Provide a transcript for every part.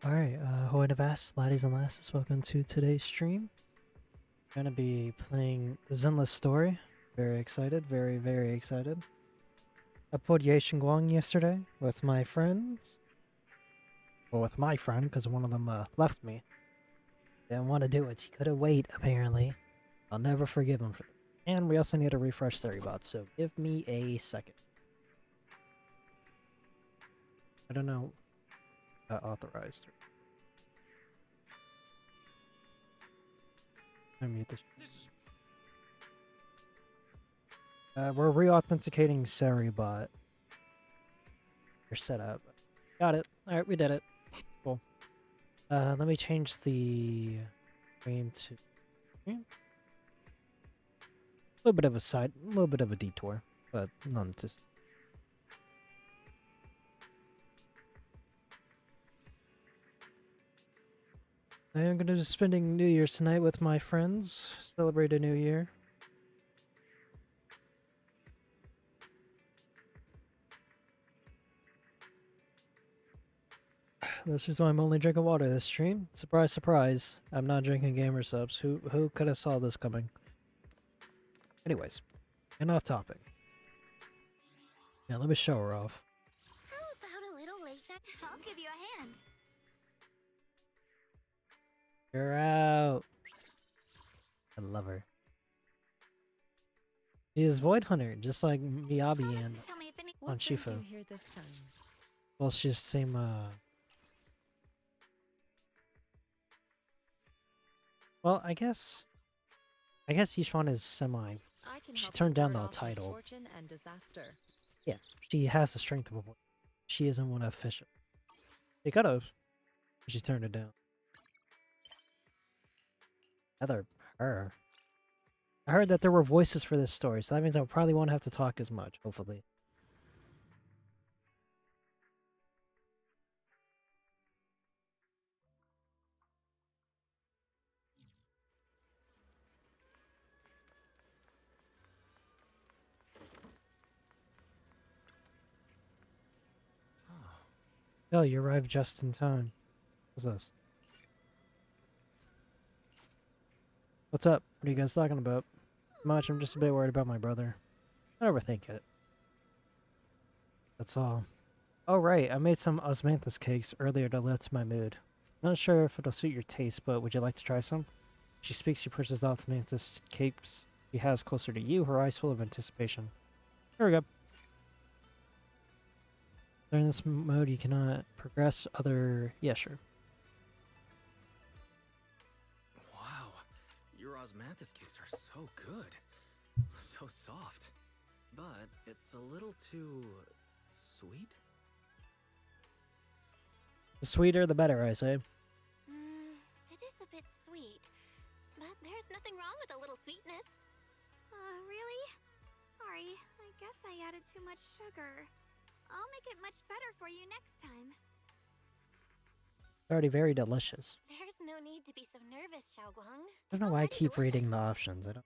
Alright, Hoy Vast, laddies and lasses, welcome to today's stream. I'm gonna be playing Zenless Story. Very excited, very excited. I played Yashin Guang yesterday with my friends. Well, with my friend, because one of them left me. Didn't want to do it. He couldn't wait, apparently. I'll never forgive him for that. And we also need to refresh Theribot, so give me a second. I don't know. Authorized. I mute this. We're re-authenticating Seribot. You're set up. Got it. Alright, we did it. Cool. Let me change the frame to a little bit of a detour, but none to. I am going to be spending New Year's tonight with my friends. Celebrate a new year. This is why I'm only drinking water this stream. Surprise, surprise. I'm not drinking gamer subs. Who could have saw this coming? Anyways, enough topic. Yeah, let me show her off. How about a little late night? I'll give you a hand. You're out. I love her. She is Void Hunter, just like Miyabi and on Shifu. Well, she's the same, Well, I guess Yishuan is semi. She turned down the title. Yeah, she has the strength of a void. She isn't one official. She could've. She turned it down. Other her. I heard that there were voices for this story, so that means I probably won't have to talk as much, hopefully. Oh, you arrived just in time. What's this? What's up? What are you guys talking about? Much, I'm just a bit worried about my brother. Don't overthink it. That's all. Oh right, I made some osmanthus cakes earlier to lift my mood. Not sure if it'll suit your taste, but would you like to try some? She speaks, she pushes the osmanthus cakes she has closer to you, her eyes full of anticipation. Here we go. During this mode, you cannot progress other... Yeah, sure. Wow, your osmanthus cakes are so good. So soft. But it's a little too... sweet? The sweeter, the better, I say. It is a bit sweet. But there's nothing wrong with a little sweetness. Really? Sorry, I guess I added too much sugar. I'll make it much better for you next time. Already very delicious. There's no need to be so nervous, Xiaoguang. I don't know why I keep reading the options. I don't...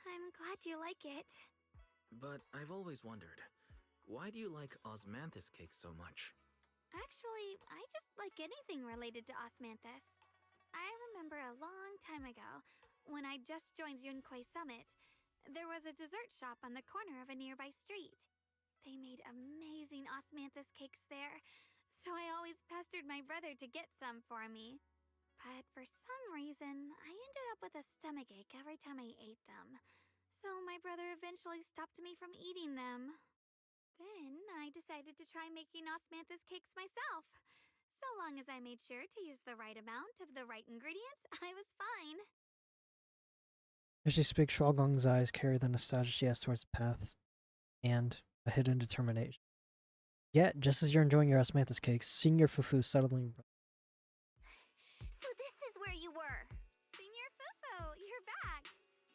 I'm glad you like it. But I've always wondered, why do you like osmanthus cakes so much? Actually, I just like anything related to osmanthus. I remember a long time ago, when I just joined Yunquai Summit, there was a dessert shop on the corner of a nearby street. They made amazing osmanthus cakes there, so I always pestered my brother to get some for me. But for some reason, I ended up with a stomachache every time I ate them. So my brother eventually stopped me from eating them. Then I decided to try making osmanthus cakes myself. So long as I made sure to use the right amount of the right ingredients, I was fine. As she speaks, Shuagong's eyes carry the nostalgia she has towards the paths and a hidden determination. Yet, just as you're enjoying your osmanthus cakes, Senior Fufu suddenly... So this is where you were. Senior Fufu, you're back.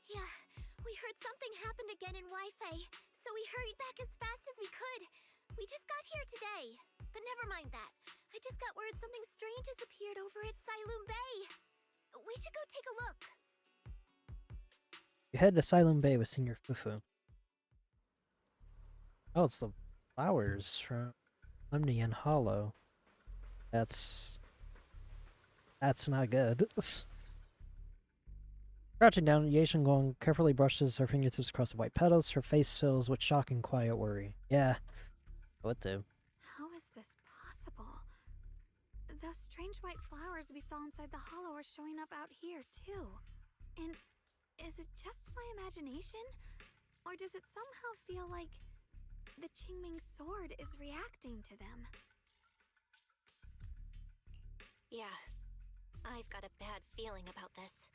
Yeah, we heard something happened again in Wi-Fi, so we hurried back as fast as we could. We just got here today. But never mind that. I just got word something strange has appeared over at Silum Bay. We should go take a look. You head to Silum Bay with Senior Fufu. Oh, it's the flowers from Lemnian Hollow. That's That's not good. Crouching down, Yashin carefully brushes her fingertips across the white petals. Her face fills with shock and quiet worry. Yeah, what to? How is this possible? Those strange white flowers we saw inside the hollow are showing up out here, too. And is it just my imagination? Or does it somehow feel like the Qingming sword is reacting to them? Yeah, I've got a bad feeling about this.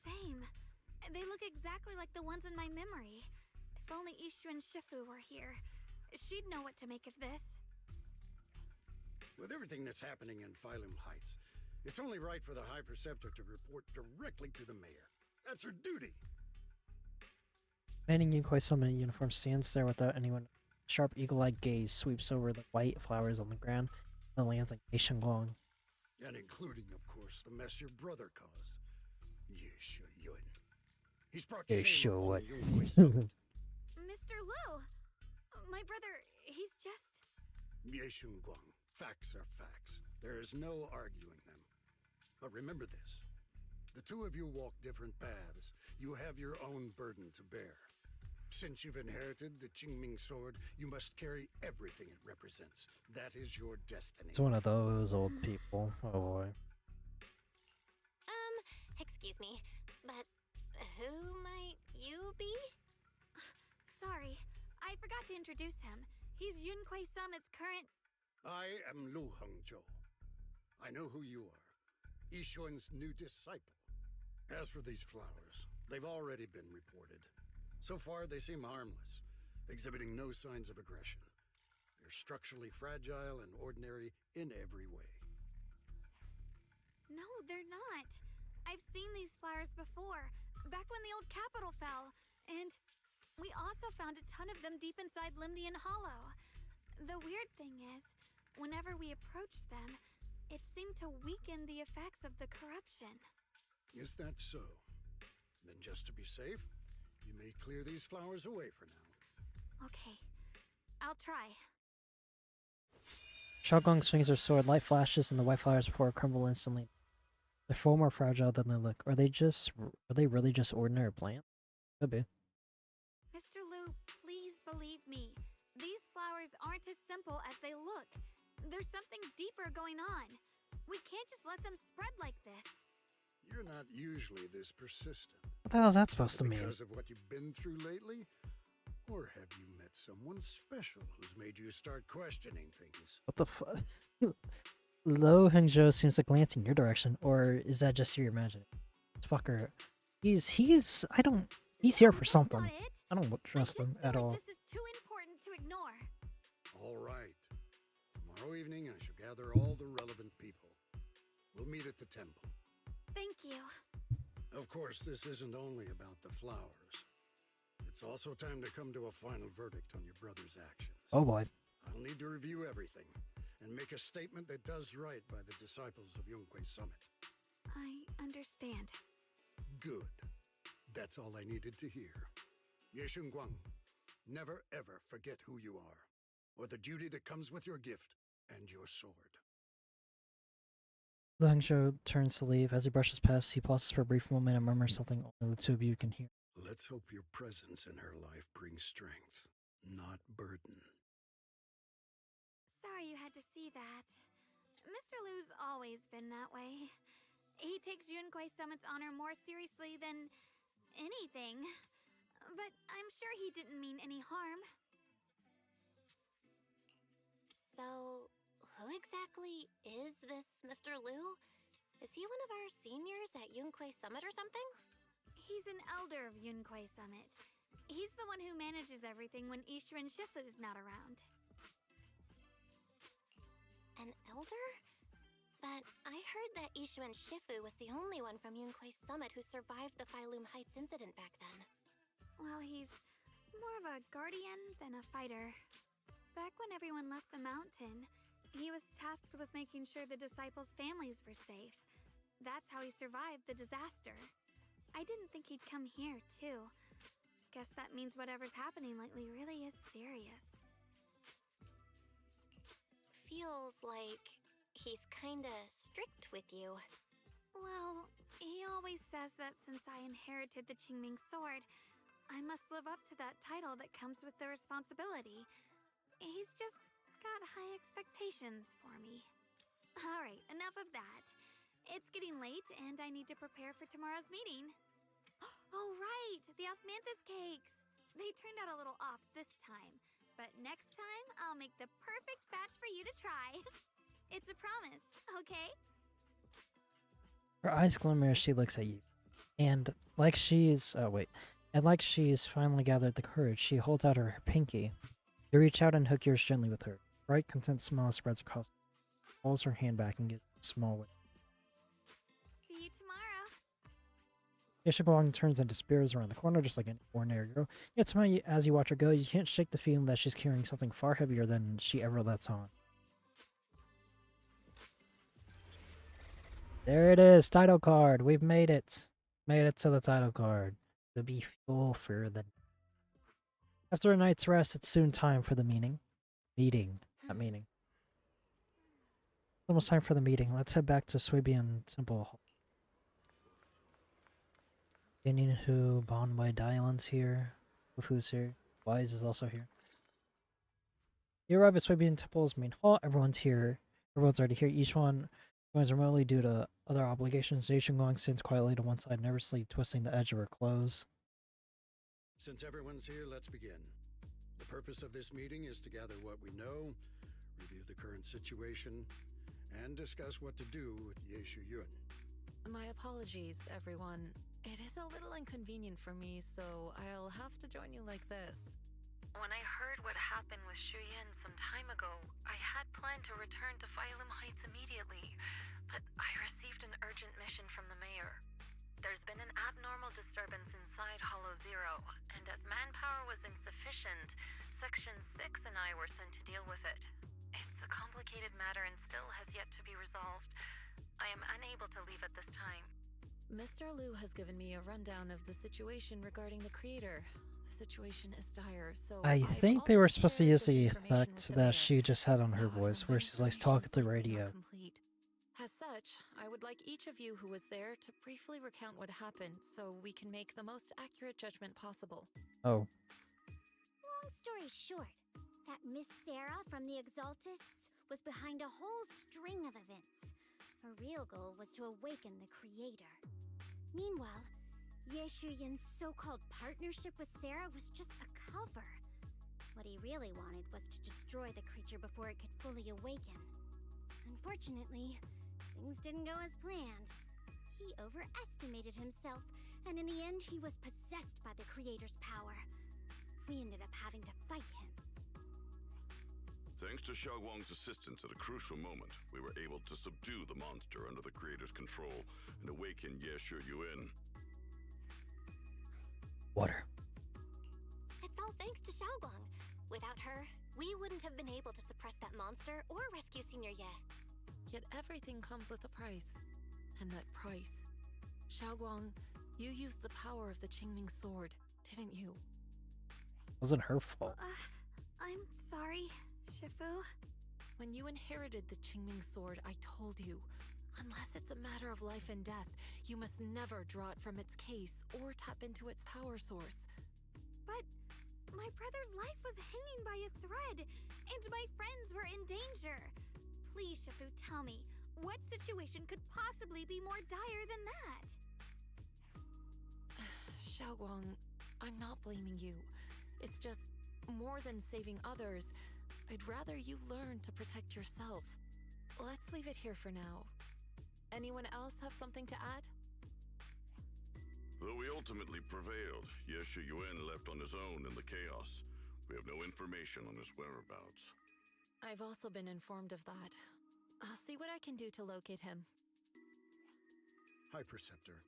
Same. They look exactly like the ones in my memory. If only Ishu and Shifu were here. She'd know what to make of this. With everything that's happening in Phylum Heights, it's only right for the High Preceptor to report directly to the mayor. That's her duty. Manning Yunkoi Summit uniform stands there without anyone. Sharp eagle-eyed gaze sweeps over the white flowers on the ground, then lands on Yashin Guang. And including, of course, the mess your brother caused. Yesha Yun. He's brought shame upon the Yunhui Summit. Mr. Liu! My brother, he's just... Yeshun Guang. Facts are facts. There is no arguing them. But remember this. The two of you walk different paths. You have your own burden to bear. Since you've inherited the Qingming sword, you must carry everything it represents. That is your destiny. It's one of those old people. Oh boy. Excuse me, but who might you be? Sorry, I forgot to introduce him. He's Yunhui Summit's current... I am Lu Hengzhou. I know who you are. Yishun's new disciple. As for these flowers, they've already been reported. So far, they seem harmless, exhibiting no signs of aggression. They're structurally fragile and ordinary in every way. No, they're not. I've seen these flowers before, back when the old capital fell, and we also found a ton of them deep inside Limnian Hollow. The weird thing is, whenever we approached them, it seemed to weaken the effects of the corruption. Is that so? Then just to be safe, you may clear these flowers away for now. Okay, I'll try. Xiaogong swings her sword, light flashes, and the white flowers before her crumble instantly. They're far more fragile than they look. Are they really just ordinary plants? Could be. Mr. Liu, please believe me. These flowers aren't as simple as they look. There's something deeper going on. We can't just let them spread like this. You're not usually this persistent. What the hell is that supposed to mean? Because of what you've been through lately? Or have you met someone special who's made you start questioning things? What the fuck? Lo Hengzhou seems to glance in your direction, or is that just your imagining? Fucker. He's here for That's something. not it. I don't trust I just him feel at like all. This is too important to ignore. All right. Tomorrow evening, I shall gather all the relevant people. We'll meet at the temple. Thank you. Of course, this isn't only about the flowers. It's also time to come to a final verdict on your brother's actions. Oh boy. I'll need to review everything and make a statement that does right by the disciples of Yunhui Summit. I understand. Good. That's all I needed to hear. Yeshun Guang, never ever forget who you are, or the duty that comes with your gift and your sword. Lo Hengzhou turns to leave. As he brushes past, he pauses for a brief moment and murmurs something only the two of you can hear. Let's hope your presence in her life brings strength, not burden. Sorry you had to see that. Mr. Liu's always been that way. He takes Yunhui Summit's honor more seriously than anything. But I'm sure he didn't mean any harm. So, who exactly is this Mr. Liu? Is he one of our seniors at Yunhui Summit or something? He's an elder of Yunhui Summit. He's the one who manages everything when Ishu and Shifu's not around. An elder? But I heard that Ishu and Shifu was the only one from Yunhui Summit who survived the Phylum Heights incident back then. Well, he's more of a guardian than a fighter. Back when everyone left the mountain, he was tasked with making sure the disciples' families were safe. That's how he survived the disaster. I didn't think he'd come here, too. Guess that means whatever's happening lately really is serious. Feels like He's kinda strict with you. Well, he always says that since I inherited the Qingming sword, I must live up to that title that comes with the responsibility. He's just got high expectations for me. Alright, enough of that. It's getting late and I need to prepare for tomorrow's meeting. Oh, right! The osmanthus cakes! They turned out a little off this time, but next time I'll make the perfect batch for you to try. It's a promise, okay? Her eyes glimmer as she looks at you. And like she's finally gathered the courage, she holds out her pinky. You reach out and hook yours gently with her. Bright, content smile spreads across. Pulls her hand back and gets a small wave. See you tomorrow. Yeshiguang turns and disappears around the corner just like an ordinary girl. Yet somehow, as you watch her go, you can't shake the feeling that she's carrying something far heavier than she ever lets on. There it is, title card. We've made it. Made it to the title card. To be fuel for the... After a night's rest, it's soon time for the meeting. Not meeting. Almost time for the meeting. Let's head back to Swabian Temple. Opinion who, Bonway Dylan's here. Who's here? Wise is also here. You arrive at Swabian Temple's main hall. Everyone's here. Everyone's already here. Each one joins remotely due to other obligations. Zhang stands quietly to one side, nervously twisting the edge of her clothes. Since everyone's here, let's begin. The purpose of this meeting is to gather what we know, review the current situation, and discuss what to do with Yeshu Yun. My apologies, everyone. It is a little inconvenient for me, so I'll have to join you like this. When I heard what happened with Shuyan some time ago, I had planned to return to Phylum Heights immediately, but I received an urgent mission from the mayor. There's been an abnormal disturbance inside Hollow Zero, and as manpower was insufficient, Section 6 and I were sent to deal with it. It's a complicated matter and still has yet to be resolved. I am unable to leave at this time. Mr. Liu has given me a rundown of the situation regarding the creator. The situation is dire, so I think they were supposed to use the effect that she just had on her voice, where she's like talking through radio. As such, I would like each of you who was there to briefly recount what happened so we can make the most accurate judgment possible. Oh. Long story short, that Miss Sarah from the Exaltists was behind a whole string of events. Her real goal was to awaken the creator. Meanwhile, Yeshu Yun's so-called partnership with Sarah was just a cover. What he really wanted was to destroy the creature before it could fully awaken. Unfortunately, things didn't go as planned. He overestimated himself, and in the end he was possessed by the creator's power. We ended up having to fight him. Thanks to Xiaoguang's assistance at a crucial moment, we were able to subdue the monster under the creator's control and awaken Yeshu Yun. Water. It's all thanks to Xiaoguang. Without her, we wouldn't have been able to suppress that monster or rescue Senior Ye. Yet everything comes with a price. And that price... Xiaoguang, you used the power of the Qingming sword, didn't you? It wasn't her fault. I'm sorry, Shifu. When you inherited the Qingming sword, I told you, unless it's a matter of life and death, you must never draw it from its case or tap into its power source. But my brother's life was hanging by a thread, and my friends were in danger. Please, Shifu, tell me, what situation could possibly be more dire than that? Xiaoguang, I'm not blaming you. It's just, more than saving others, I'd rather you learn to protect yourself. Let's leave it here for now. Anyone else have something to add? Though we ultimately prevailed, Yeshu Yun left on his own in the chaos. We have no information on his whereabouts. I've also been informed of that. I'll see what I can do to locate him. High Preceptor,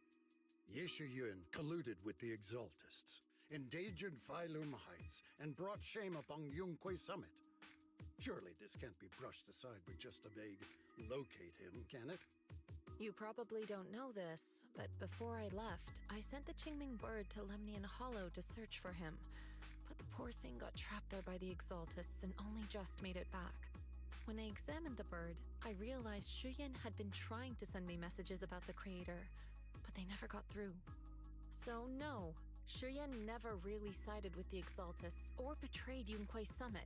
Yeshu Yun colluded with the Exaltists, endangered Phylum Heights, and brought shame upon Yunquay Summit. Surely this can't be brushed aside with just a vague locate him, can it? You probably don't know this, but before I left, I sent the Qingming bird to Lemnian Hollow to search for him. But the poor thing got trapped there by the Exaltists and only just made it back. When I examined the bird, I realized Shuyan had been trying to send me messages about the creator, but they never got through. So no, Shuyan never really sided with the Exaltists or betrayed Yunque's summit.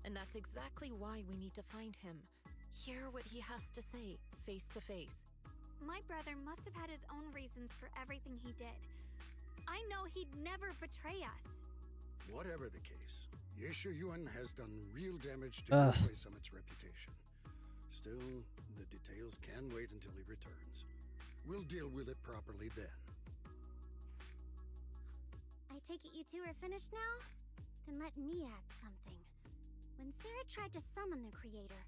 And that's exactly why we need to find him. Hear what he has to say, face to face. My brother must have had his own reasons for everything he did. I know he'd never betray us. Whatever the case, Yeshu Yuan has done real damage to Ugh. Yunquei Summit's reputation. Still, the details can wait until he returns. We'll deal with it properly then. I take it you two are finished now? Then let me add something. When Sarah tried to summon the creator,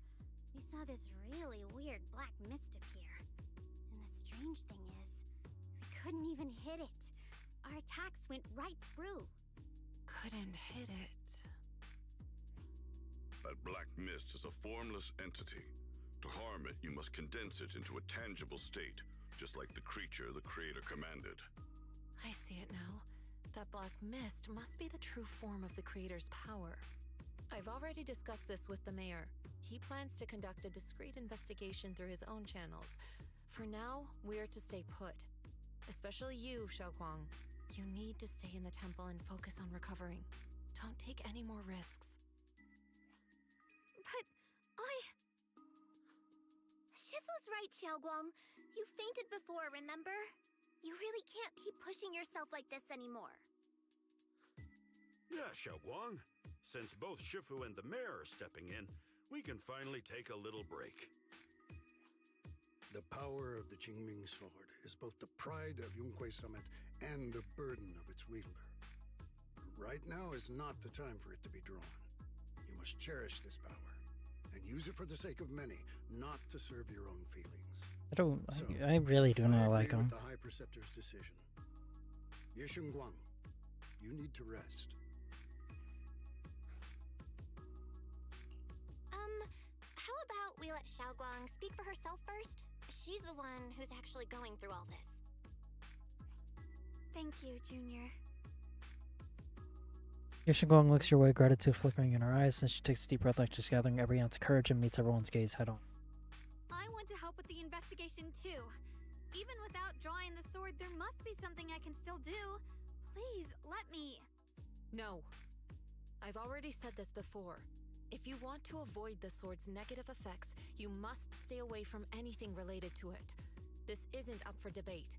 we saw this really weird black mist appear. And the strange thing is, we couldn't even hit it. Our attacks went right through. Couldn't hit it. That black mist is a formless entity. To harm it, you must condense it into a tangible state, just like the creature the creator commanded. I see it now. That black mist must be the true form of the creator's power. I've already discussed this with the mayor. He plans to conduct a discreet investigation through his own channels. For now, we're to stay put. Especially you, Xiaoguang. You need to stay in the temple and focus on recovering. Don't take any more risks. But Shifu's right, Xiaoguang. You fainted before, remember? You really can't keep pushing yourself like this anymore. Yeah, Xiaoguang. Since both Shifu and the mayor are stepping in, we can finally take a little break. The power of the Qingming sword is both the pride of Yunquei Summit and the burden of its wielder. Right now is not the time for it to be drawn. You must cherish this power and use it for the sake of many, not to serve your own feelings. I really do not I like agree him. with the High Preceptor's decision. Yeshun Guang, you need to rest. How about we let Xiaoguang speak for herself first? She's the one who's actually going through all this. thank you, Junior. Yashiguang looks your way, gratitude flickering in her eyes, and she takes a deep breath like she's gathering every ounce of courage and meets everyone's gaze head on. I want to help with the investigation too. Even without drawing the sword, there must be something I can still do. Please, let me. No. I've already said this before. If you want to avoid the sword's negative effects, you must stay away from anything related to it. This isn't up for debate.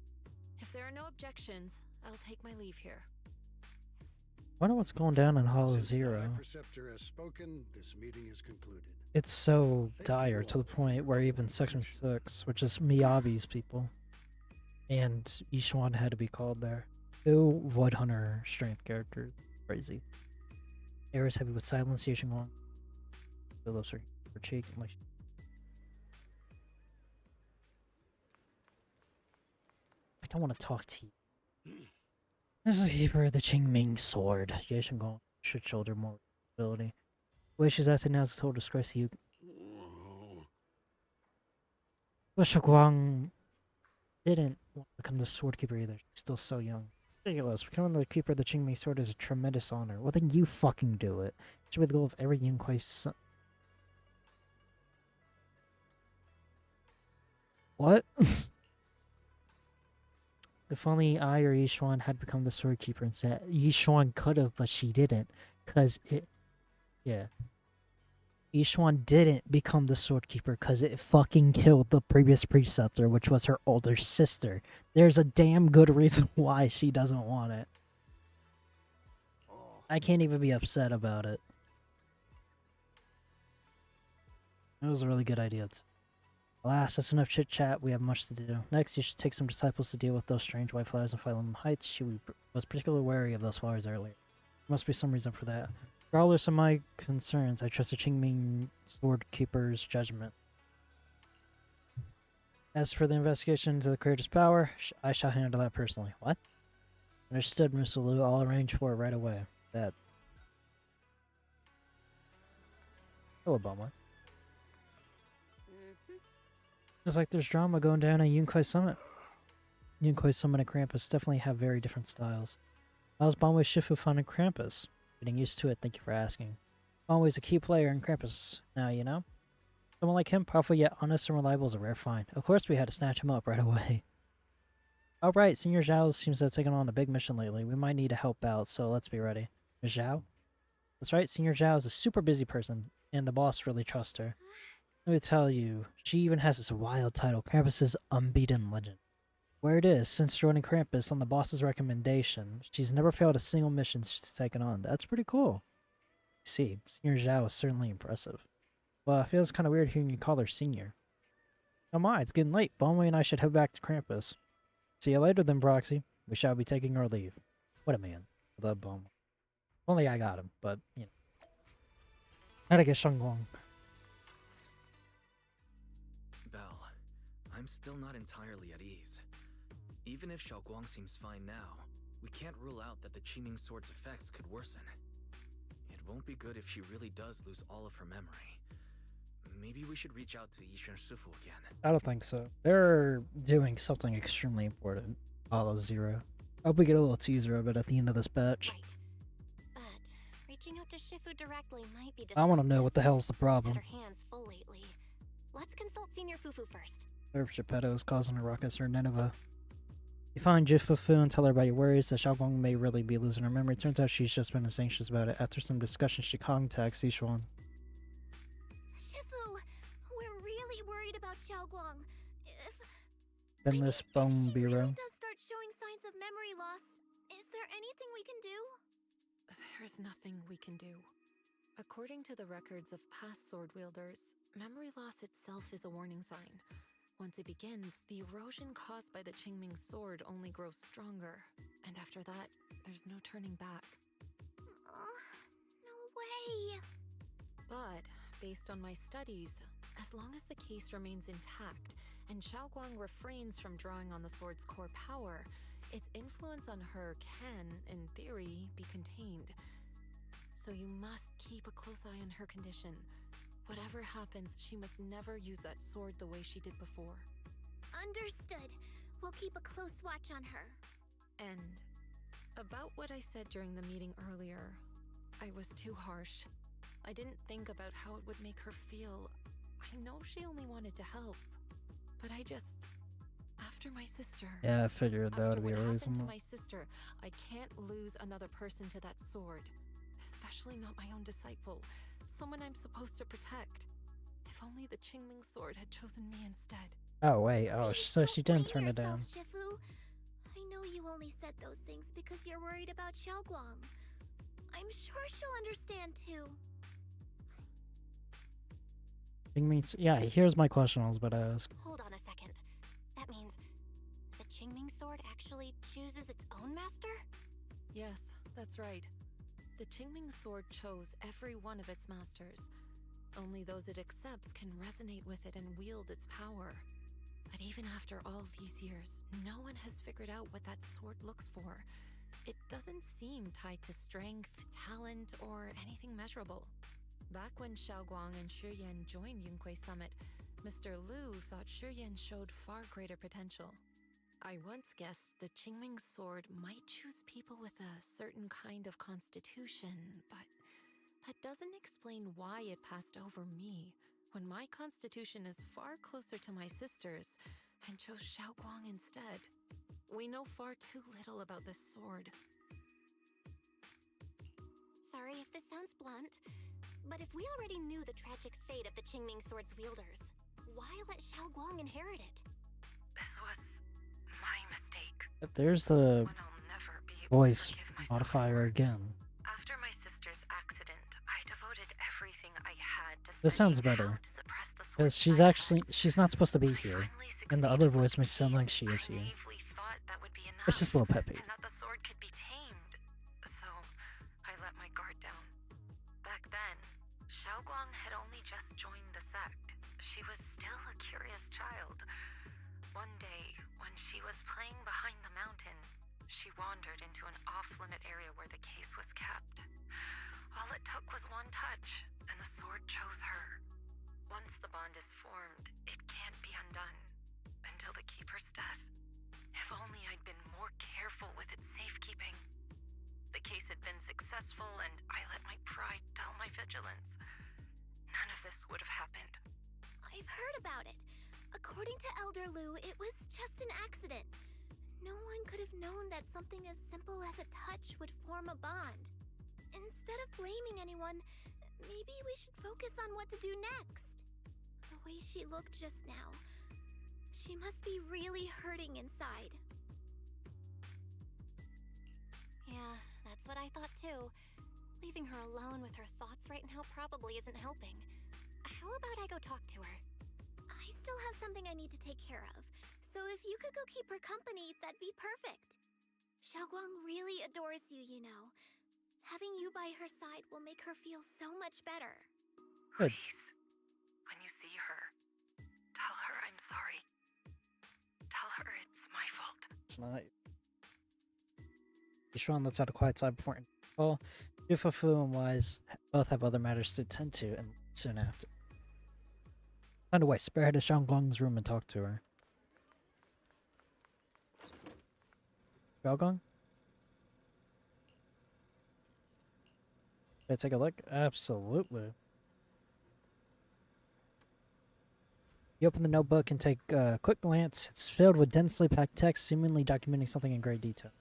If there are no objections, I'll take my leave here. I wonder what's going down in Hollow Since the Zero. High Preceptor has spoken, this meeting is concluded. It's so dire to the point where even Section 6, which is Miyabi's people, and Yishuan had to be called there. Two Void Hunter strength characters. Crazy. Air is heavy with silence, Yishuan. The lips are her cheek and like. I don't want to talk to you. This is the keeper of the Qingming sword. Yishuan should shoulder more ability. The way she's acting now is a total disgrace to you. Whoa. But Shiguang didn't want to become the sword keeper either. She's still so young. Ridiculous. Becoming the keeper of the Qingmei sword is a tremendous honor. Well, then you fucking do it. It should be the goal of every Yunquei son. What? If only I or Yishuan had become the sword keeper instead. Yishuan could have, but she didn't. Because it... Yeah. Yishuan didn't become the sword keeper because it fucking killed the previous preceptor, which was her older sister. There's a damn good reason why she doesn't want it. I can't even be upset about it. It was a really good idea. Alas, that's enough chit-chat. We have much to do. Next, you should take some disciples to deal with those strange white flowers in Phylum Heights. She was particularly wary of those flowers earlier. There must be some reason for that. Regardless of my concerns, I trust the Qingming Sword Keeper's judgment. As for the investigation into the creator's power, I shall handle that personally. What? Understood, Mr. Liu. I'll arrange for it right away. That. Hello, Bummer. Looks like there's drama going down at Yunquei Summit. Yunquei Summit and Krampus definitely have very different styles. How's Banwei Shifu finding Krampus? Getting used to it, thank you for asking. Banwei's a key player in Krampus now, you know? Someone like him, powerful yet honest and reliable, is a rare find. Of course we had to snatch him up right away. Alright, Senior Zhao seems to have taken on a big mission lately. We might need to help out, so let's be ready. Ms. Zhao? That's right, Senior Zhao is a super busy person, and the boss really trusts her. Let me tell you, she even has this wild title, Krampus's Unbeaten Legend. Where it is, since joining Krampus on the boss's recommendation, she's never failed a single mission she's taken on. That's pretty cool. See, Senior Zhao is certainly impressive. Well, it feels kind of weird hearing you call her Senior. Oh my, it's getting late. Bonway and I should head back to Krampus. See you later then, Broxy. We shall be taking our leave. What a man. I love Bonway. Only I got him, but, you know. Gotta get Shangguang. Belle, I'm still not entirely at ease. Even if Xiaoguang seems fine now, we can't rule out that the Qingming Sword's effects could worsen. It won't be good if she really does lose all of her memory. Maybe we should reach out to Yishuan Shifu again. I don't think so. They're doing something extremely important. Apollo Zero. I hope we get a little teaser of it at the end of this batch. Right. But reaching out to Shifu directly might be I want to know what the hell's the problem. She's had her hands full lately. Let's consult Senior Fufu first. If Geppetto is causing a ruckus or Nineveh. You find Jifufu and tell her about your worries that Xiaoguang may really be losing her memory. Turns out she's just been as anxious about it. After some discussion, she contacts Yishuan. Shifu, we're really worried about Xiaoguang. Zenless Bone If she Bureau. really does start showing signs of memory loss, is there anything we can do? There's nothing we can do. According to the records of past sword wielders, memory loss itself is a warning sign. Once it begins, the erosion caused by the Qingming sword only grows stronger, and after that, there's no turning back. No way. But, based on my studies, as long as the case remains intact, and Xiaoguang refrains from drawing on the sword's core power, its influence on her can, in theory, be contained. So you must keep a close eye on her condition. Whatever happens, she must never use that sword the way she did before. Understood. We'll keep a close watch on her. And about what I said during the meeting earlier, I was too harsh. I didn't think about how it would make her feel. I know she only wanted to help, but after my sister... Yeah, I figured that would be After what happened reasonable. to my sister, I can't lose another person to that sword. Especially not my own disciple, someone I'm supposed to protect. If only the Qingming sword had chosen me instead. Oh, wait. Oh, Please so don't she didn't blame turn it down. yourself, Shifu. I know you only said those things because you're worried about Xiaoguang. I'm sure she'll understand too. Yeah, here's my question I was about to ask. Hold on a second. That means the Qingming sword actually chooses its own master? Yes, that's right. The Qingming sword chose every one of its masters. Only those it accepts can resonate with it and wield its power. But even after all these years, no one has figured out what that sword looks for. It doesn't seem tied to strength, talent, or anything measurable. Back when Xiaoguang and Shiyan joined Yunquei Summit, Mr. Liu thought Shiyan showed far greater potential. I once guessed the Qingming sword might choose people with a certain kind of constitution, but that doesn't explain why it passed over me, when my constitution is far closer to my sister's, and chose Xiaoguang instead. We know far too little about this sword. Sorry if this sounds blunt, but if we already knew the tragic fate of the Qingming sword's wielders, why let Xiaoguang inherit it? This was my mistake. If there's the One I'll never be able to voice forgive myself modifier for. again. After my sister's accident, I devoted everything I had to This sounds studying better. how to suppress the Because sword's she's side actually, effects. she's not supposed to be I here. finally And the succeeded other with voice makes it sound like she I is here. naively thought that would be enough, It's just a little peppy. and that the sword could be tamed. So, I let my guard down. Back then, Xiaoguang had only just joined the sect. She was still a curious child. One day, when she was playing behind the mountain, she wandered into an off-limit area where the case was kept. All it took was one touch, and the sword chose her. Once the bond is formed, it can't be undone. Until the Keeper's death. If only I'd been more careful with its safekeeping. The case had been successful, and I let my pride dull my vigilance. None of this would have happened. Elder Lu, it was just an accident. No one could have known that something as simple as a touch would form a bond. Instead of blaming anyone, maybe we should focus on what to do next. The way she looked just now, she must be really hurting inside. Yeah, that's what I thought too. Leaving her alone with her thoughts right now probably isn't helping. How about I go talk to her? I still have something I need to take care of, so if you could go keep her company, that'd be perfect. Xiaoguang really adores you, you know. Having you by her side will make her feel so much better. Good. Please, when you see her, tell her I'm sorry. Tell her it's my fault. It's not. Yishuan lets out a quiet sigh before. Well, Yufafu and Wise both have other matters to attend to, and soon after. Find a way, spare her to Xiaoguang's room and talk to her. Xiaoguang? Should I take a look? Absolutely. You open the notebook and take a quick glance. It's filled with densely packed text, seemingly documenting something in great detail.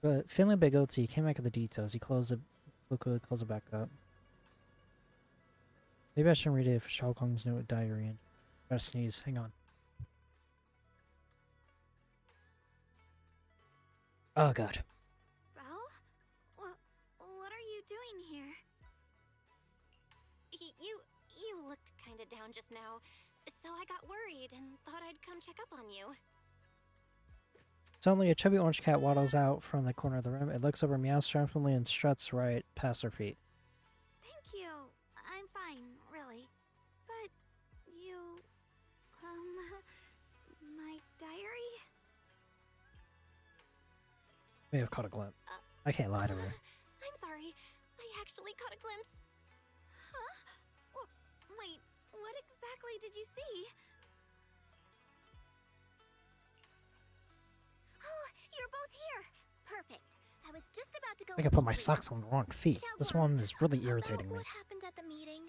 But feeling a bit guilty, he came back with the details. He closed the book, closed it back up. Maybe I shouldn't read it for Xiaoguang's note diary. And gotta sneeze. Hang on. Oh god. Belle? What are you doing here? You looked kinda down just now, so I got worried and thought I'd come check up on you. Suddenly, a chubby orange cat waddles out from the corner of the room. It looks over, meows sharply, and struts right past her feet. Thank you. I'm fine, really. But you... my diary? May have caught a glimpse. I can't lie to her. I'm sorry. I actually caught a glimpse. Huh? Wait, what exactly did you see? Oh, you're both here. Perfect. I was just about to go. I think I put my socks on the wrong feet. This one is really irritating me. What happened at the meeting?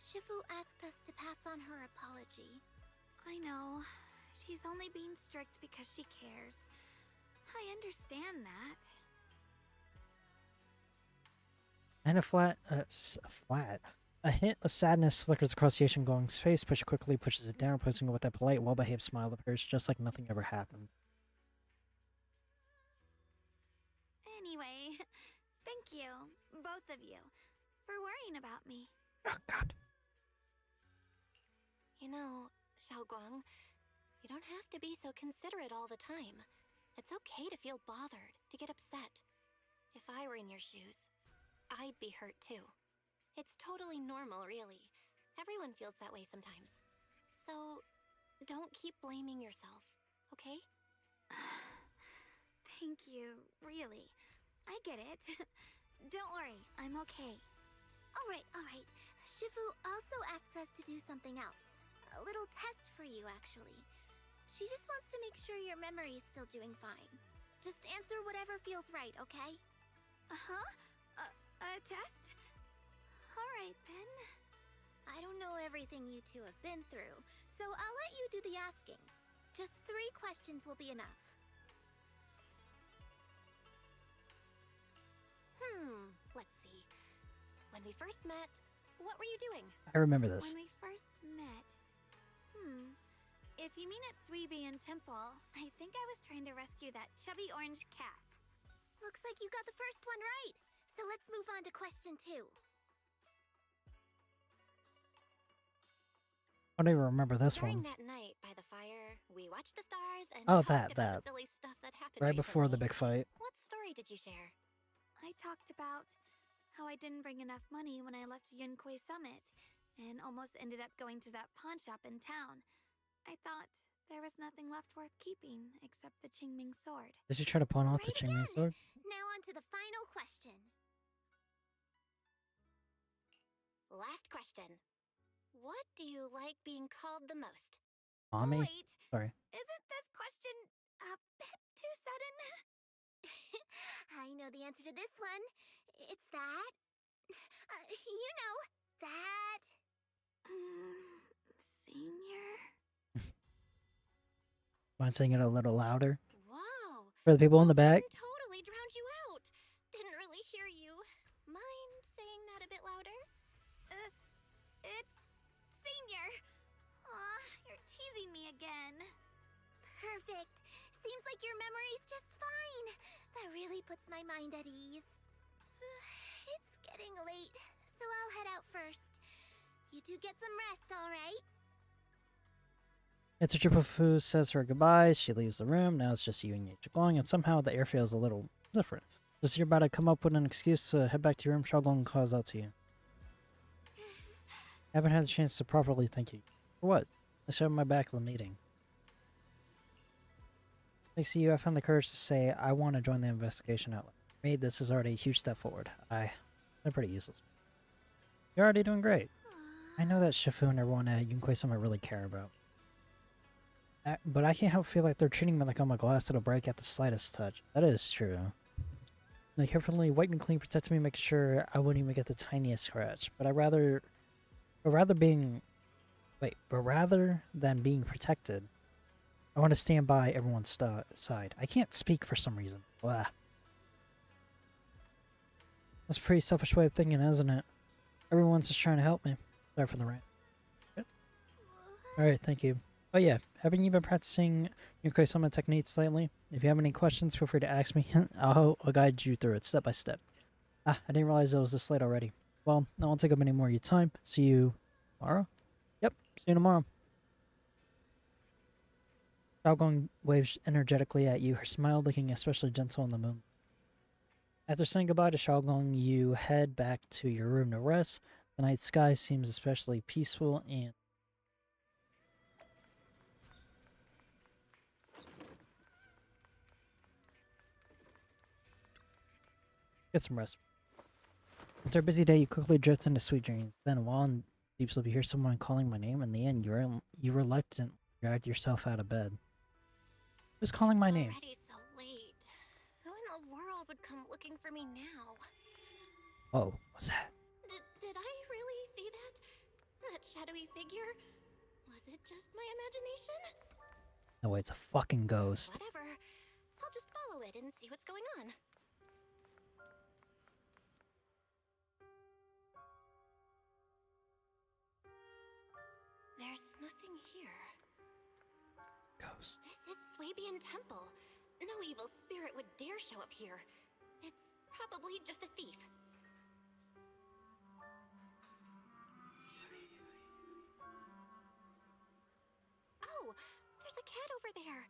Shifu asked us to pass on her apology. I know. She's only being strict because she cares. I understand that. And a hint of sadness flickers across Yashinguang's face, but she quickly pushes it down, replacing it with that polite, well-behaved smile of hers, just like nothing ever happened. Anyway, thank you, both of you, for worrying about me. Oh, God. You know, Xiaoguang, you don't have to be so considerate all the time. It's okay to feel bothered, to get upset. If I were in your shoes, I'd be hurt too. It's totally normal, really. Everyone feels that way sometimes. So, don't keep blaming yourself, okay? Thank you, really. I get it. Don't worry, I'm okay. Alright. Shifu also asks us to do something else. A little test for you, actually. She just wants to make sure your memory's still doing fine. Just answer whatever feels right, okay? Uh-huh? A test? Alright, then. I don't know everything you two have been through, so I'll let you do the asking. Just 3 questions will be enough. Let's see. When we first met, what were you doing? I remember this. When we first met... If you mean at Sweeby and Temple, I think I was trying to rescue that chubby orange cat. Looks like you got the first one right. So let's move on to question 2. I don't even remember this During one. that night by the fire, we watched the stars and Oh, talked about that. silly stuff that happened Right before the recently. big fight. What story did you share? I talked about how I didn't bring enough money when I left Yunquay Summit, and almost ended up going to that pawn shop in town. I thought there was nothing left worth keeping except the Qingming sword. Did you try to pawn off the Right Qingming again. sword? Now on to the final question. Last question. What do you like being called the most? Mommy? Wait, Sorry. isn't this question a bit too sudden? I know the answer to this one. It's that. You know, that. Senior? Mind saying it a little louder Whoa! for the people in the That back? one totally drowned you out. Didn't really hear you. Mind saying that a bit louder? It's Senior. Aw, you're teasing me again. Perfect. Seems like your memory's just fine. That really puts my mind at ease. It's getting late, so I'll head out first. You two get some rest, all right? It's a triple Fu says her goodbyes. She leaves the room. Now it's just you and Yachiglong, and somehow the air feels a little different. Just as you're about to come up with an excuse to head back to your room, Xiaoguang calls out to you. I haven't had the chance to properly thank you. For what? I showed my back at the meeting. Thanks to you, I found the courage to say I want to join the investigation outlet. For me, this is already a huge step forward. I'm pretty useless. You're already doing great. I know that Shifu and everyone at Yunquei-sama really care about. But I can't help feel like they're treating me like I'm a glass that'll break at the slightest touch. That is true. They carefully wiped me clean, protected me, making sure I wouldn't even get the tiniest scratch. But rather than being protected, I want to stand by everyone's side. I can't speak for some reason. Blah. That's a pretty selfish way of thinking, isn't it? Everyone's just trying to help me. Sorry for the rant. Alright, thank you. Oh yeah, haven't you been practicing Yunquei-sama techniques lately? If you have any questions, feel free to ask me. I'll guide you through it step by step. Ah, I didn't realize it was this late already. Well, I won't take up any more of your time. See you tomorrow? Yep, see you tomorrow. Xiaoguang waves energetically at you, her smile looking especially gentle in the moon. After saying goodbye to Xiaoguang, you head back to your room to rest. The night sky seems especially peaceful and get some rest. After a busy day, you quickly drift into sweet dreams. Then, while in deep sleep, you hear someone calling my name. In the end, you reluctantly dragged yourself out of bed. Who's calling my name? Already so late. Who in the world would come looking for me now? Oh, what's that? Did I really see that? That shadowy figure? Was it just my imagination? No way, it's a fucking ghost. Whatever. I'll just follow it and see what's going on. There's nothing here. Ghost. This is Swabian Temple. No evil spirit would dare show up here. It's probably just a thief. Oh, there's a cat over there.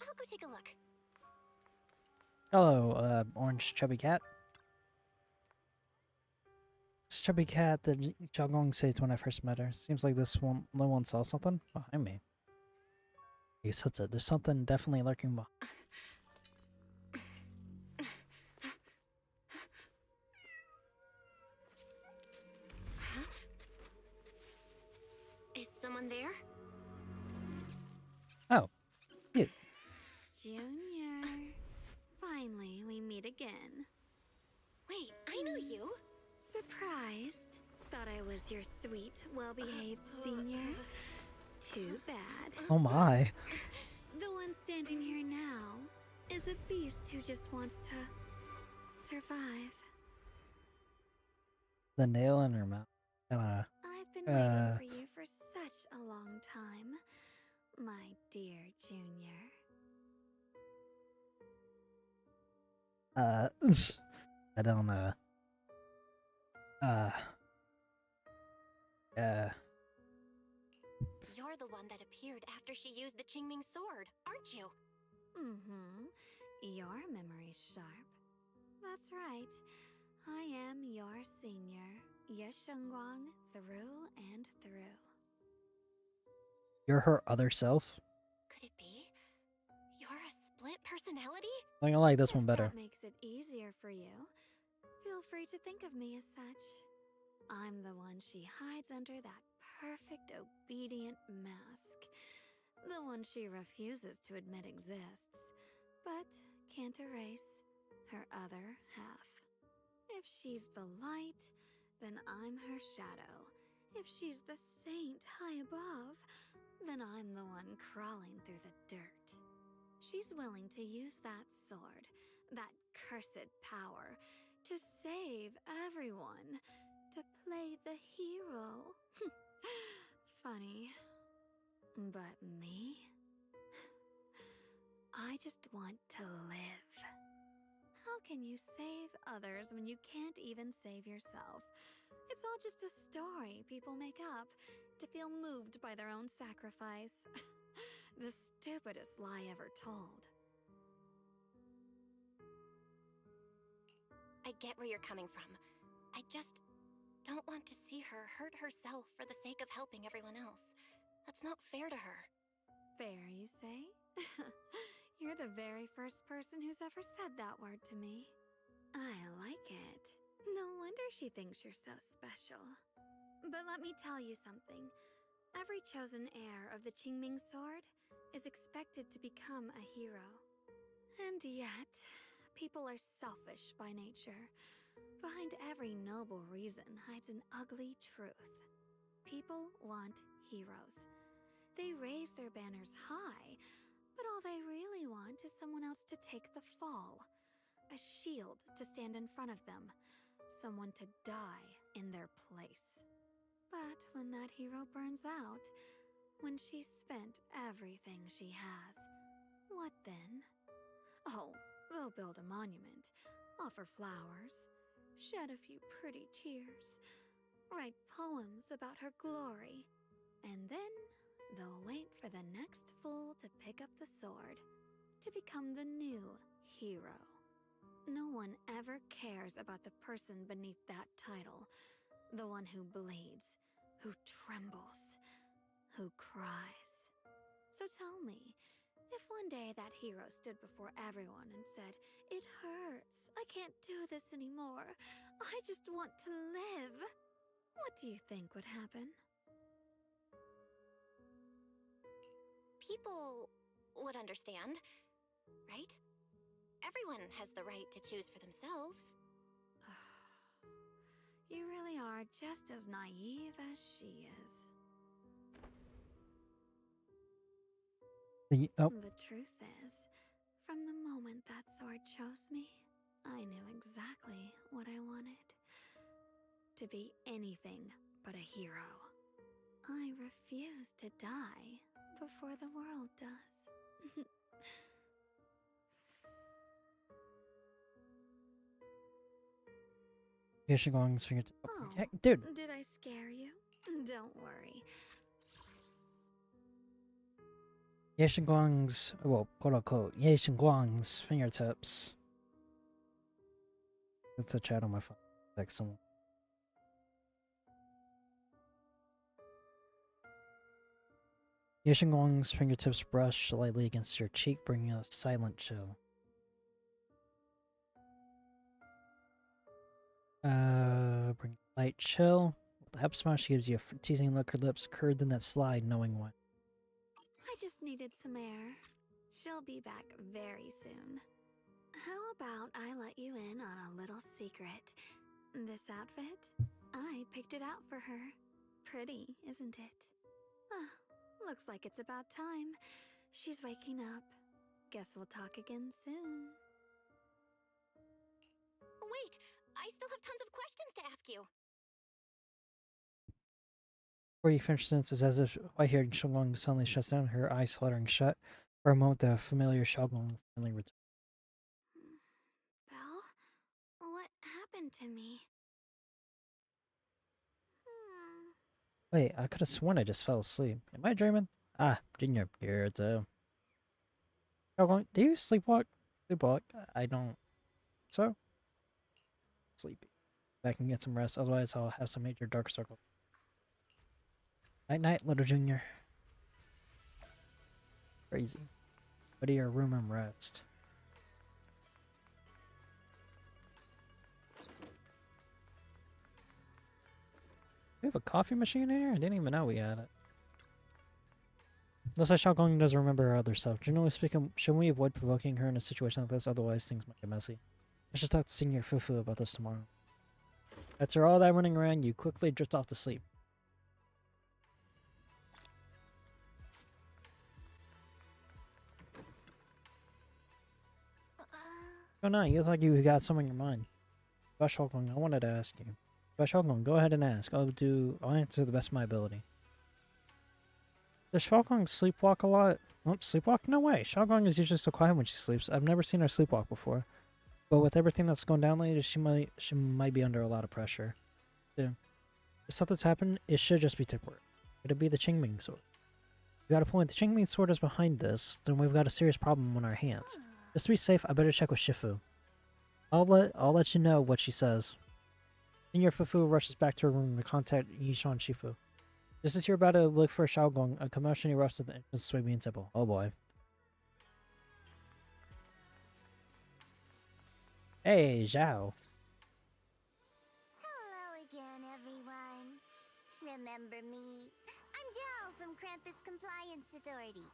I'll go take a look. Hello, orange chubby cat. This chubby cat that Xiaoguang saved when I first met her. Seems like this one, no one saw something behind me. I guess that's it. There's something definitely lurking behind. Huh? Is someone there? Oh, you. Junior. Finally, we meet again. Wait, I know you. Surprised? Thought I was your sweet, well-behaved senior? Too bad. Oh my. The one standing here now is a beast who just wants to survive. The nail in her mouth. Kinda. I've been waiting for you for such a long time, my dear Junior. I don't know. You're the one that appeared after she used the Qingming sword, aren't you? Mm-hmm. Your memory's sharp. That's right. I am your senior, Yeshengguang, through and through. You're her other self? Could it be? You're a split personality? I think I like this If one better. that makes it easier for you, feel free to think of me as such. I'm the one she hides under that perfect obedient mask. The one she refuses to admit exists, but can't erase her other half. If she's the light, then I'm her shadow. If she's the saint high above, then I'm the one crawling through the dirt. She's willing to use that sword, that cursed power, to save everyone, to play the hero. Funny. But me? I just want to live. How can you save others when you can't even save yourself? It's all just a story people make up to feel moved by their own sacrifice. The stupidest lie ever told. I get where you're coming from. I just don't want to see her hurt herself for the sake of helping everyone else. That's not fair to her. Fair, you say? You're the very first person who's ever said that word to me. I like it. No wonder she thinks you're so special. But let me tell you something. Every chosen heir of the Qingming sword is expected to become a hero. And yet, people are selfish by nature. Behind every noble reason hides an ugly truth. People want heroes. They raise their banners high, but all they really want is someone else to take the fall. A shield to stand in front of them. Someone to die in their place. But when that hero burns out, when she's spent everything she has, what then? Oh, they'll build a monument, offer flowers, shed a few pretty tears, write poems about her glory, and then they'll wait for the next fool to pick up the sword, to become the new hero. No one ever cares about the person beneath that title, the one who bleeds, who trembles, who cries. So tell me, if one day that hero stood before everyone and said, "It hurts, I can't do this anymore, I just want to live," what do you think would happen? People would understand, right? Everyone has the right to choose for themselves. You really are just as naive as she is. The truth is, from the moment that sword chose me, I knew exactly what I wanted. To be anything but a hero. I refuse to die before the world does. Yeshigong's fingertip. Oh, Dude! did I scare you? Don't worry. Yeshigong's, well, quote unquote, Yeshigong's fingertips. That's a chat on my phone. Text someone. Yeshigong's fingertips brush lightly against your cheek, bringing a silent chill. Bring light chill. With the up smash, she gives you a teasing look, her lips curved in that slide, knowing what. I just needed some air. She'll be back very soon. How about I let you in on a little secret? This outfit? I picked it out for her. Pretty, isn't it? Looks like it's about time. She's waking up. Guess we'll talk again soon. Wait, I still have tons of questions to ask you. Before you finish the sentence, it's as if I hear Shalong suddenly shuts down, her eyes fluttering shut. For a moment, the familiar Shalong finally returns. Belle? What happened to me? Wait, I could have sworn I just fell asleep. Am I dreaming? Ah, Junior, here too. Shalong, do you sleepwalk? Sleepwalk? I don't. So? Sleepy. Back and get some rest, otherwise I'll have some major dark circles. Night night, little Junior. Crazy. Go to your room and rest. We have a coffee machine in here? I didn't even know we had it. Unless Xiaogong doesn't remember her other stuff. Generally speaking, should we avoid provoking her in a situation like this? Otherwise, things might get messy. I should talk to Senior Fufu about this tomorrow. After all that running around, you quickly drift off to sleep. Oh no, you look like you got something in your mind. About Shulkong, I wanted to ask you. About Shulkong, go ahead and ask. I'll answer to the best of my ability. Does Shulkong sleepwalk a lot? Oh, sleepwalk? No way. Shulkong is usually so quiet when she sleeps. I've never seen her sleepwalk before. But with everything that's going down lately, she might be under a lot of pressure. Yeah. If something's happened, it should just be temporary. It'll be the Qingming sword. You got a point. The Qingming sword is behind this, then we've got a serious problem on our hands. Just to be safe, I better check with Shifu. I'll let you know what she says. Senior Fufu rushes back to her room to contact Yishan Shifu. Just as you're about to look for Shaogong, a commotion erupts at the entrance to Swabian Temple. Oh boy. Hey, Zhao. Hello again, everyone. Remember me? I'm Jill from Krampus Compliance Authority.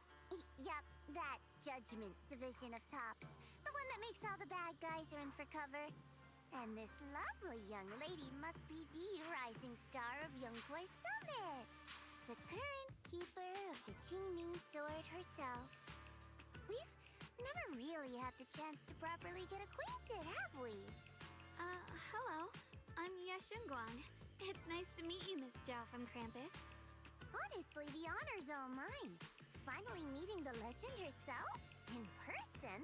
Yup, that Judgment Division of Tops. The one that makes all the bad guys run for cover. And this lovely young lady must be the rising star of Yongkoi Summit. The current keeper of the Qingming sword herself. We've never really had the chance to properly get acquainted, have we? Hello. I'm Yashunguang. It's nice to meet you, Miss Zhao from Krampus. Honestly, the honor's all mine. Finally meeting the legend herself in person.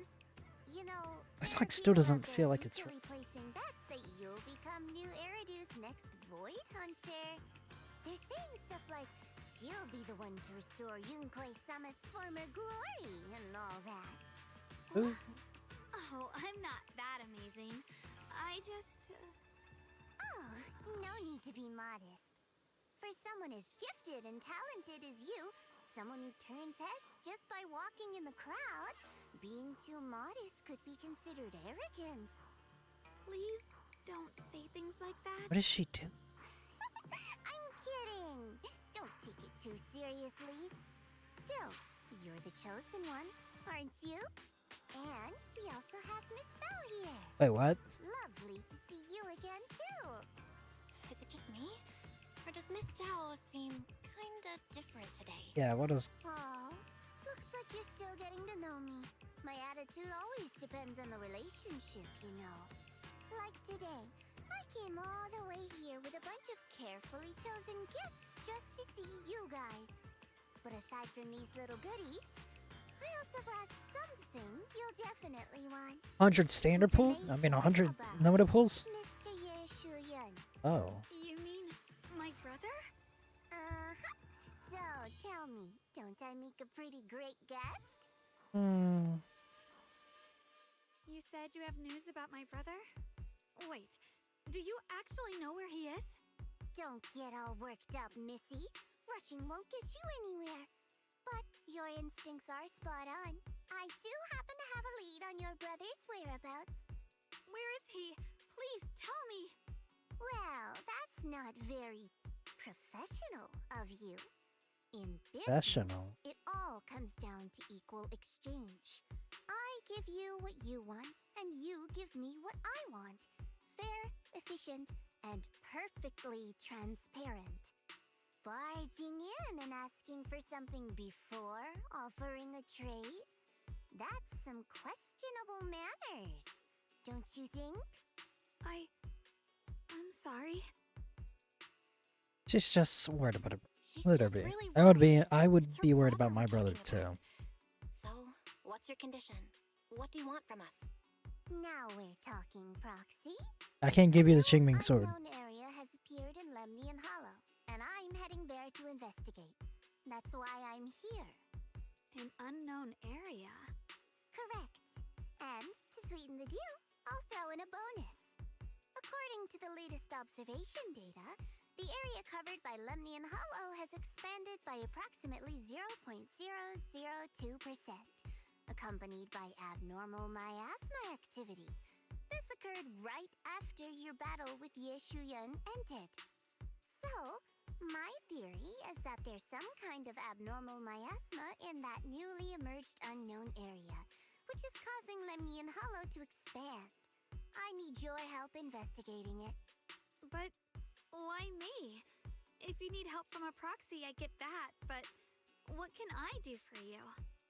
You know, It's there like are still people doesn't out feel there like it's secretly placing bets that you'll become new Eridu's next Void Hunter. They're saying stuff like she'll be the one to restore Yunquay Summit's former glory and all that. Ooh. Oh, I'm not that amazing. I just... Oh, no need to be modest. For someone as gifted and talented as you, someone who turns heads just by walking in the crowd, being too modest could be considered arrogance. Please don't say things like that. What is she doing? I'm kidding. Don't take it too seriously. Still, you're the chosen one, aren't you? And we also have Miss Bell here. Wait, what? Lovely to see you again, too. Is it just me? Or does Miss Zhao seem kinda different today? Yeah, what is... Aw, looks like you're still getting to know me. My attitude always depends on the relationship, you know. Like today, I came all the way here with a bunch of carefully chosen gifts just to see you guys. But aside from these little goodies, I also brought something you'll definitely want. 100 standard pool? I mean, 100 limited pools? Mr. Ye Shuyan. Oh. You mean my brother? Uh-huh. So, tell me, don't I make a pretty great guest? Hmm. You said you have news about my brother? Wait, do you actually know where he is? Don't get all worked up, Missy. Rushing won't get you anywhere. But your instincts are spot on. I do happen to have a lead on your brother's whereabouts. Where is he? Please tell me. Well, that's not very professional of you. In business, Professional. it all comes down to equal exchange. I give you what you want, and you give me what I want. Fair, efficient, and perfectly transparent. Barging in and asking for something before offering a trade? That's some questionable manners, don't you think? I'm sorry. She's just worried about it. She's Let her just be. really I would worried. be It's her worried about my we're brother talking about. too. So, what's your condition? What do you want from us? Now we're talking, Proxy. I can't give you the A Qingming new sword. unknown area has appeared in Lemnian Hollow, and I'm heading there to investigate. That's why I'm here. An unknown area. Correct. And to sweeten the deal, I'll throw in a bonus. According to the latest observation data, the area covered by Lemnian Hollow has expanded by approximately 0.002%, accompanied by abnormal miasma activity. This occurred right after your battle with Ye Shuyan ended. So, my theory is that there's some kind of abnormal miasma in that newly emerged unknown area, which is causing Lemnian Hollow to expand. I need your help investigating it. But why me? If you need help from a proxy, I get that, but what can I do for you?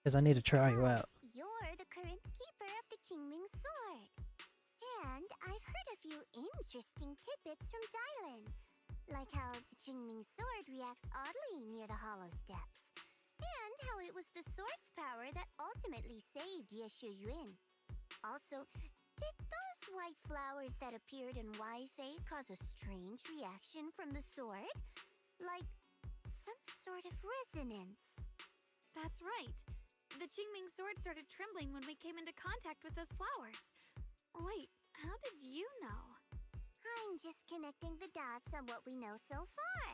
Because I need to try you out. You're the current keeper of the Qingming sword. few interesting tidbits from Dylan, like how the Qingming sword reacts oddly near the hollow steps, and how it was the sword's power that ultimately saved Yeshu Yuan. Also, did those white flowers that appeared in Waifei cause a strange reaction from the sword? Like some sort of resonance. That's right. The Qingming sword started trembling when we came into contact with those flowers. Wait, how did you know? I'm just connecting the dots on what we know so far.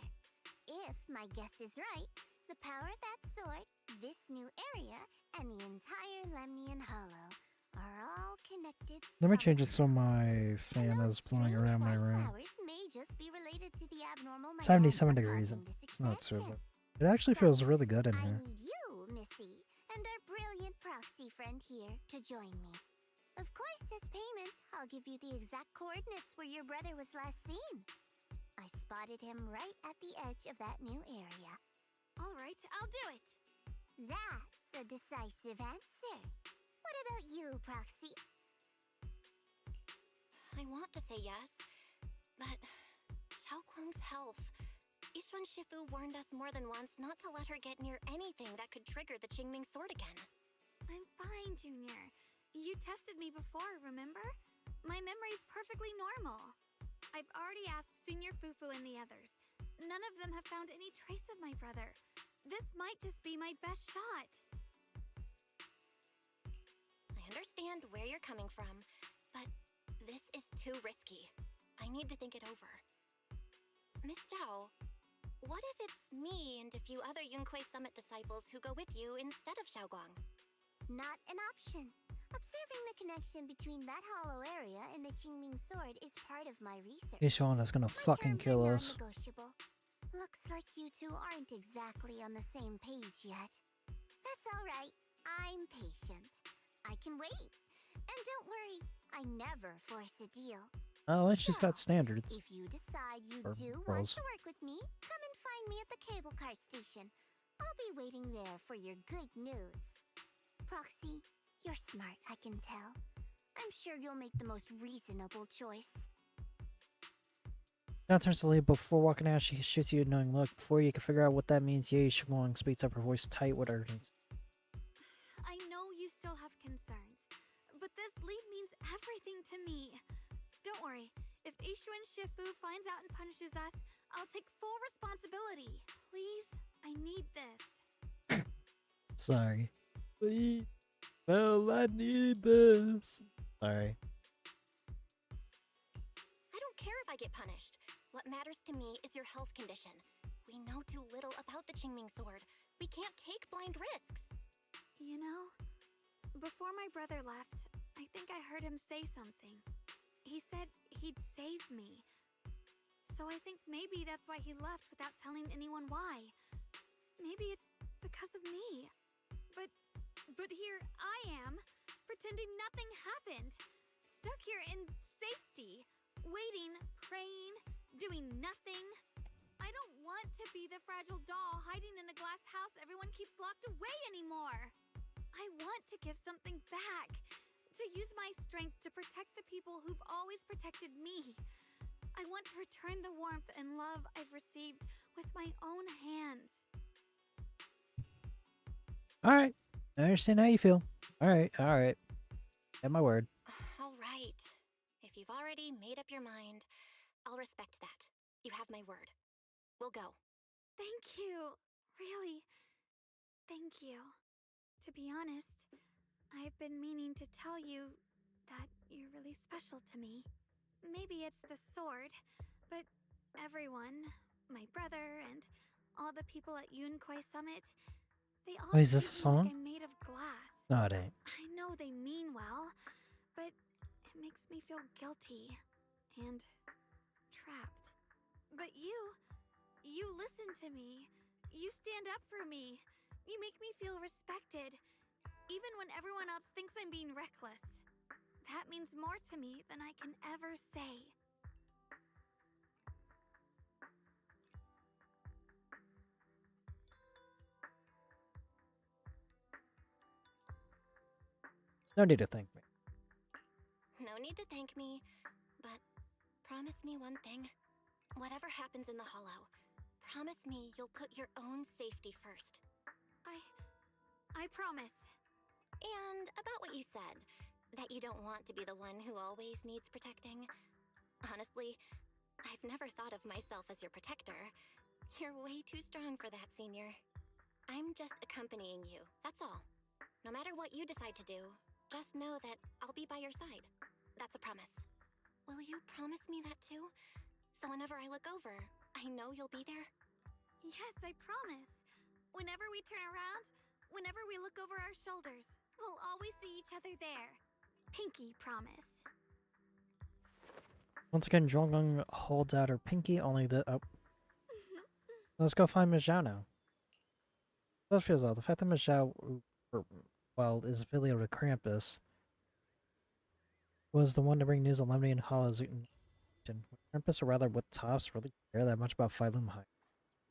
If my guess is right, the power of that sword, this new area, and the entire Lemnian Hollow are all connected. Let me change it so somehow. my fan is blowing Strange around my white room. flowers may just be related to the abnormal 77 miasma degrees. causing this It's not so expansion. bad. It actually feels really good in I here. need you, Missy, and our brilliant proxy friend here to join me. Of course, as payment, I'll give you the exact coordinates where your brother was last seen. I spotted him right at the edge of that new area. All right, I'll do it. That's a decisive answer. What about you, Proxy? I want to say yes, but Xiaoguang's health. Yishuan Shifu warned us more than once not to let her get near anything that could trigger the Qingming sword again. I'm fine, Junior. You tested me before, remember? My memory's perfectly normal. I've already asked Senior Fufu and the others. None of them have found any trace of my brother. This might just be my best shot. I understand where you're coming from, but this is too risky. I need to think it over. Miss Zhao, what if it's me and a few other Yunquei Summit disciples who go with you instead of Xiaoguang? Not an option. Observing the connection between that hollow area and the Qingming sword is part of my research. Yishuan is gonna My fucking terms are kill us. non-negotiable. Looks like you two aren't exactly on the same page yet. That's all right. I'm patient. I can wait. And don't worry, I never force a deal. Oh, let's just got So, standards. If you decide you Or do want rules. to work with me, come and find me at the cable car station. I'll be waiting there for your good news. Proxy, you're smart, I can tell. I'm sure you'll make the most reasonable choice. Now turns to leave before walking out. She shoots you a knowing look. Before you can figure out what that means, Ye Shuang speaks up, her voice tight with urgency. I know you still have concerns, but this lead means everything to me. Don't worry, if Ishuan Shifu finds out and punishes us, I'll take full responsibility. Please, I need this. Sorry. Please. Well, I need this. Sorry. I don't care if I get punished. What matters to me is your health condition. We know too little about the Qingming sword. We can't take blind risks. You know, before my brother left, I think I heard him say something. He said he'd save me. So I think maybe that's why he left without telling anyone why. Maybe it's because of me. But here I am, pretending nothing happened. Stuck here in safety, waiting, praying, doing nothing. I don't want to be the fragile doll hiding in a glass house everyone keeps locked away anymore. I want to give something back. To use my strength to protect the people who've always protected me. I want to return the warmth and love I've received with my own hands. Alright. I understand how you feel. Alright, alright. Get my word. All right. If you've already made up your mind, I'll respect that. You have my word. We'll go. Thank you. Really. Thank you. To be honest, I've been meaning to tell you that you're really special to me. Maybe it's the sword, but everyone, my brother and all the people at Yunquei Summit, they all Wait, is this treat a me song? like I'm made of glass. No, it ain't. I know they mean well, but it makes me feel guilty and trapped. But you listen to me. You stand up for me. You make me feel respected, even when everyone else thinks I'm being reckless. That means more to me than I can ever say. No need to thank me. No need to thank me, but promise me one thing. Whatever happens in the Hollow, promise me you'll put your own safety first. I promise. And about what you said, that you don't want to be the one who always needs protecting. Honestly, I've never thought of myself as your protector. You're way too strong for that, Senior. I'm just accompanying you, that's all. No matter what you decide to do, just know that I'll be by your side. That's a promise. Will you promise me that too? So whenever I look over, I know you'll be there? Yes, I promise. Whenever we turn around, whenever we look over our shoulders, we'll always see each other there. Pinky promise. Once again, Zhonggong holds out her pinky, only the... Oh. Let's go find Mijao now. That feels odd. The fact that Mijao, well, is affiliated with Krampus, was the one to bring news of Lemony and Hollow's Krampus, or rather what Tops really care that much about Phylum High.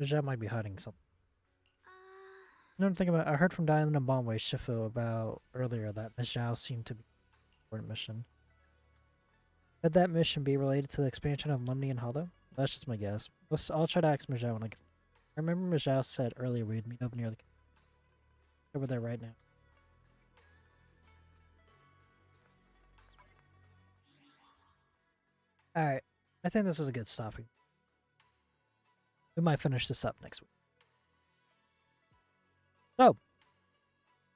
Mijao might be hiding something. Another thing about, I heard from Dylan and Bombway Shifu about earlier that Mijao seemed to be an important mission. Could that mission be related to the expansion of Lemony and Hollow? That's just my guess. I'll try to ask Mijao when I remember Mijao said earlier we'd meet up near the... over there right now. Alright, I think this is a good stopping. We might finish this up next week. So,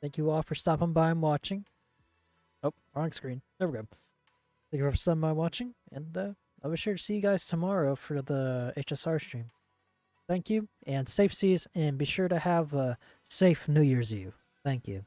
thank you all for stopping by and watching. Oh, wrong screen. There we go. Thank you for stopping by and watching, and I'll be sure to see you guys tomorrow for the HSR stream. Thank you, and safe seas, and be sure to have a safe New Year's Eve. Thank you.